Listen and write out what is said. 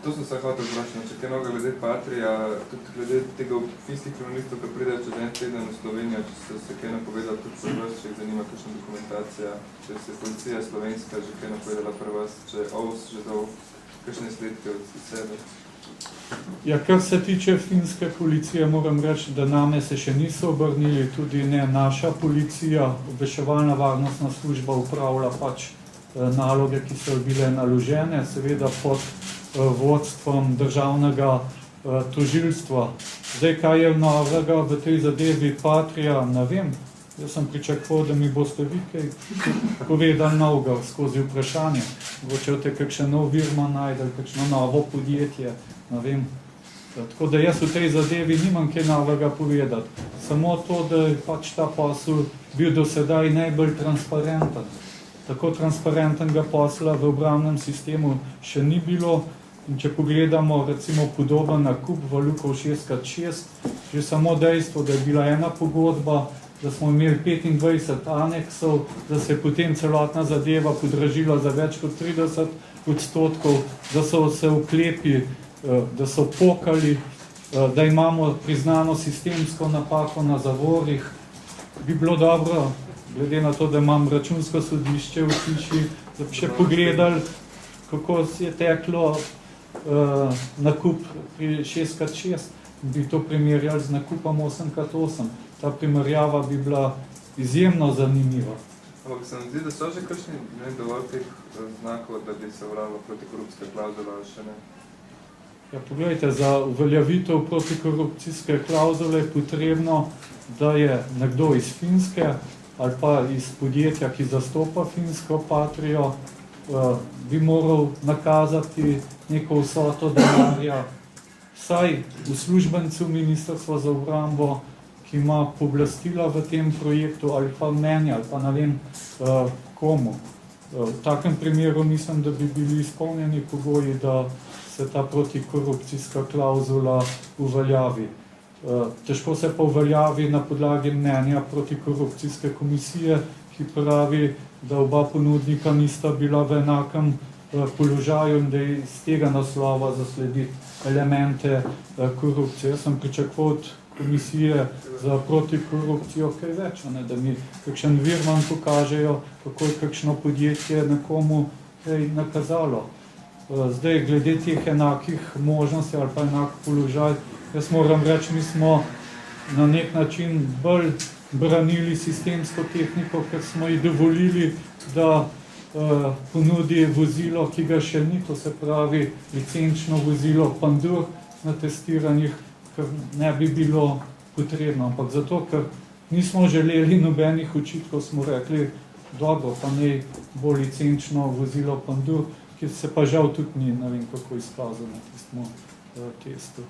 To sem se hotel vprašati, če kaj mnogo glede Patrija, tudi glede tega finskih kriminalistov, ki pridejo čez en teden v Slovenijo, če se kaj napovedali tudi pri vas, če jih zanima kakšna dokumentacija, če se policija slovenska že kaj napovedala pri vas, če je OVS že dal kakšne sledke od sebe. Ja, kar se tiče finske policije, moram reči, da name se še niso obrnili, tudi ne naša policija, obveščevalna varnostna služba upravlja pač naloge, ki so bile naložene, seveda pod vodstvom državnega tožilstva. Zdaj, kaj je novega v tej zadevi Patrija, ne vem. Jaz sem pričakoval, da mi boste vi kaj povedali novega skozi vprašanje. Mogoče kakšen nov virman najdel, kakšno novo podjetje, ne vem. Tako da jaz v tej zadevi nimam kaj novega povedati. Samo to, da je pač ta posel bil do sedaj najbolj transparenten. Tako transparentnega posla v obrambnem sistemu še ni bilo. In če pogledamo recimo podoben nakup v Lukov 6x6, že samo dejstvo, da je bila ena pogodba, da smo imeli 25 aneksov, da se je potem celotna zadeva podražila za več kot 30%, da so se uklepi, da so pokali, da imamo priznano sistemsko napako na zavorih, bi bilo dobro, glede na to, da imam računsko sodišče v hiši, da bi še pogledali, kako je teklo nakup pri 6x6, bi to primerjali z nakupom 8x8. Ta primerjava bi bila izjemno zanimiva. Ampak se nam zdi, da so že kakšni dovolj teh znakov, da bi se uveljavila protikorupcijska klavzula, še ne? Ja, pogledajte, za uveljavitev protikorupcijske klavzule je potrebno, da je nekdo iz Finske ali pa iz podjetja, ki zastopa finsko Patrijo, bi moral nakazati neko vsoto denarja, vsaj uslužbencu Ministrstva za obrambo, ki ima pooblastila v tem projektu, ali pa mnenja, ali pa ne vem komu. V takem primeru mislim, da bi bili izpolnjeni pogoji, da se ta protikorupcijska klavzula uveljavi. Težko se pa uveljavi na podlagi mnenja protikorupcijske komisije, ki pravi, da oba ponudnika nista bila v enakem položaju in da je iz tega naslova zaslediti elemente korupcije. Jaz sem pričakoval od komisije za protikorupcijo kaj več, da mi kakšen virman pokažejo, kako je kakšno podjetje nekomu kaj nakazalo. Zdaj, glede teh enakih možnosti ali pa enak položaj, jaz moram reči, mi smo na nek način bolj branili sistemsko tehniko, ker smo ji dovolili, da ponudi vozilo, ki ga še ni, to se pravi licenčno vozilo Pandur na testiranjih, ker ne bi bilo potrebno. Ampak zato, ker nismo želeli nobenih očitkov, smo rekli, dobro, pa ne bo licenčno vozilo Pandur, ki se pa žal tudi ni, ne vem kako izkazano, ki smo testu.